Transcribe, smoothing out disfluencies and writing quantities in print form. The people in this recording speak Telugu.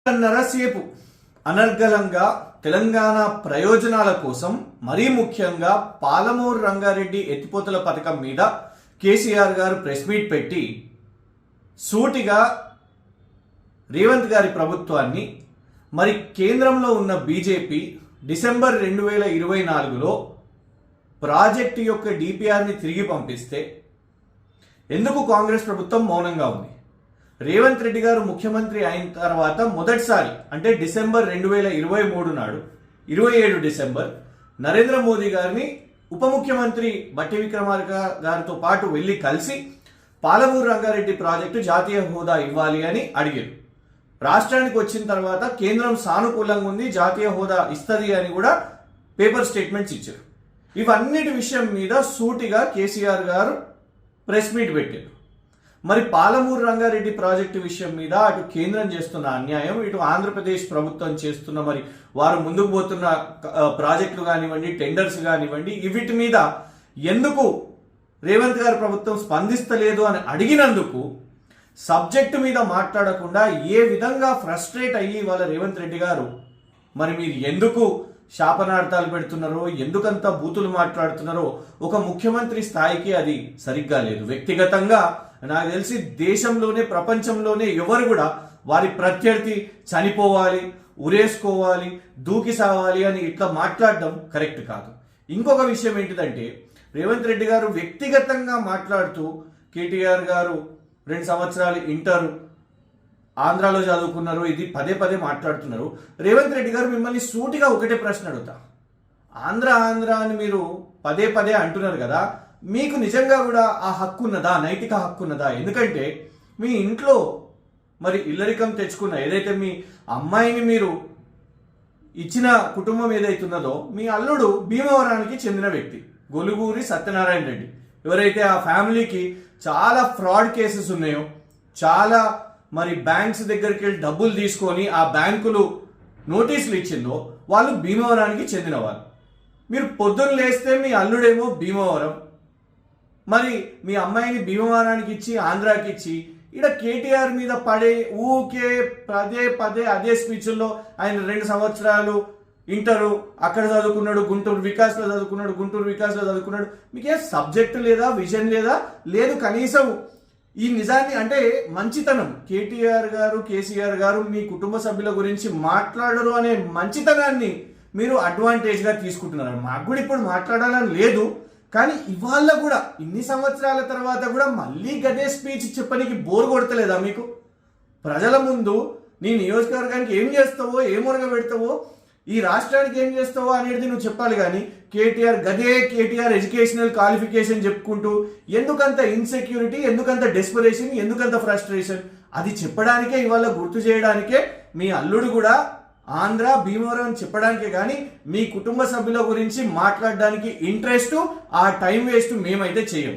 నరసేపు అనర్గళంగా తెలంగాణ ప్రయోజనాల కోసం మరీ ముఖ్యంగా పాలమూరు రంగారెడ్డి ఎత్తిపోతల పథకం మీద కేసీఆర్ గారు ప్రెస్ మీట్ పెట్టి సూటిగా రేవంత్ గారి ప్రభుత్వాన్ని మరి కేంద్రంలో ఉన్న బీజేపీ డిసెంబర్ 2024లో ప్రాజెక్టు యొక్క డిపిఆర్ని తిరిగి పంపిస్తే ఎందుకు కాంగ్రెస్ ప్రభుత్వం మౌనంగా ఉంది? రేవంత్ రెడ్డి గారు ముఖ్యమంత్రి అయిన తర్వాత మొదటిసారి అంటే డిసెంబర్ 2023 నాడు 27 డిసెంబర్ నరేంద్ర మోదీ గారిని ఉప ముఖ్యమంత్రి బట్టి విక్రమార్క గారితో పాటు వెళ్ళి కలిసి పాలమూరు రంగారెడ్డి ప్రాజెక్టు జాతీయ హోదా ఇవ్వాలి అని అడిగారు. రాష్ట్రానికి వచ్చిన తర్వాత కేంద్రం సానుకూలంగా ఉంది, జాతీయ హోదా ఇస్తుంది అని కూడా పేపర్ స్టేట్మెంట్స్ ఇచ్చారు. ఇవన్నిటి విషయం మీద సూటిగా కేసీఆర్ గారు ప్రెస్ మీట్ పెట్టారు. మరి పాలమూరు రంగారెడ్డి ప్రాజెక్టు విషయం మీద అటు కేంద్రం చేస్తున్న అన్యాయం, ఇటు ఆంధ్రప్రదేశ్ ప్రభుత్వం చేస్తున్న మరి వారు ముందుకు పోతున్న ప్రాజెక్టులు కానివ్వండి, టెండర్స్ కానివ్వండి, వీటి మీద ఎందుకు రేవంత్ గారి ప్రభుత్వం స్పందిస్తలేదు అని అడిగినందుకు సబ్జెక్టు మీద మాట్లాడకుండా ఏ విధంగా ఫ్రస్ట్రేట్ అయ్యి వాళ్ళ రేవంత్ రెడ్డి గారు మరి మీరు ఎందుకు శాపనార్థాలు పెడుతున్నారో, ఎందుకంత బూతులు మాట్లాడుతున్నారో ఒక ముఖ్యమంత్రి స్థాయికి అది సరిగ్గా లేదు. వ్యక్తిగతంగా నాకు తెలిసి దేశంలోనే ప్రపంచంలోనే ఎవరు కూడా వారి ప్రత్యర్థి చనిపోవాలి, ఉరేసుకోవాలి, దూకి సావాలి అని ఇట్లా మాట్లాడడం కరెక్ట్ కాదు. ఇంకొక విషయం ఏంటిదంటే రేవంత్ రెడ్డి గారు వ్యక్తిగతంగా మాట్లాడుతూ కేటీఆర్ గారు 2 సంవత్సరాలు ఇంటర్ ఆంధ్రాలో చదువుకున్నారు, ఇది పదే పదే మాట్లాడుతున్నారు. రేవంత్ రెడ్డి గారు మిమ్మల్ని సూటిగా ఒకటే ప్రశ్న అడుగుతా. ఆంధ్ర అని మీరు పదే పదే అంటున్నారు కదా, మీకు నిజంగా కూడా ఆ హక్కు ఉన్నదా, నైతిక హక్కు ఉన్నదా? ఎందుకంటే మీ ఇంట్లో మరి ఇల్లరికం తెచ్చుకున్న ఏదైతే మీ అమ్మాయిని మీరు ఇచ్చిన కుటుంబం ఏదైతున్నదో మీ అల్లుడు భీమవరానికి చెందిన వ్యక్తి గొలుగూరి సత్యనారాయణ రెడ్డి. ఎవరైతే ఆ ఫ్యామిలీకి చాలా ఫ్రాడ్ కేసెస్ ఉన్నాయో, చాలా మరి బ్యాంక్స్ దగ్గరికి వెళ్ళి డబ్బులు తీసుకొని ఆ బ్యాంకులు నోటీసులు ఇచ్చిందో వాళ్ళు భీమవరానికి చెందిన వాళ్ళు. మీరు పొద్దున్న లేస్తే మీ అల్లుడేమో భీమవరం, మరి మీ అమ్మాయిని భీమవరానికి ఇచ్చి ఆంధ్రాకి ఇచ్చి ఇక్కడ కేటీఆర్ మీద పడే ఊకే పదే పదే అదే స్పీచ్ల్లో ఆయన 2 సంవత్సరాలు ఇంటరు అక్కడ చదువుకున్నాడు, గుంటూరు వికాస్లో చదువుకున్నాడు. మీకే సబ్జెక్ట్ లేదా, విజన్ లేదా? లేదు. కనీసం ఈ నిజాన్ని అంటే మంచితనం, కేటీఆర్ గారు కేసీఆర్ గారు మీ కుటుంబ సభ్యుల గురించి మాట్లాడరు అనే మంచితనాన్ని మీరు అడ్వాంటేజ్గా తీసుకుంటున్నారు. మాకు కూడా ఇప్పుడు మాట్లాడాలని లేదు, కానీ ఇవాళ కూడా ఇన్ని సంవత్సరాల తర్వాత కూడా మళ్ళీ గదే స్పీచ్ చెప్పడానికి బోర్ కొడతలేదా మీకు? ప్రజల ముందు నీ నియోజకవర్గానికి ఏం చేస్తావో, ఏం మురగ పెడతావో, ఈ రాష్ట్రానికి ఏం చేస్తావో అనేది నువ్వు చెప్పాలి. కానీ కేటీఆర్ ఎడ్యుకేషనల్ క్వాలిఫికేషన్ చెప్పుకుంటూ ఎందుకంత ఇన్సెక్యూరిటీ, ఎందుకంత డెస్పరేషన్, ఎందుకంత ఫ్రస్ట్రేషన్, అది చెప్పడానికే ఇవాళ గుర్తు చేయడానికే మీ అల్లుడు కూడా ఆంధ్ర భీమవరం అని చెప్పడానికే, కానీ మీ కుటుంబ సభ్యుల గురించి మాట్లాడడానికి ఇంట్రెస్ట్, ఆ టైం వేస్ట్ మేమైతే చేయం.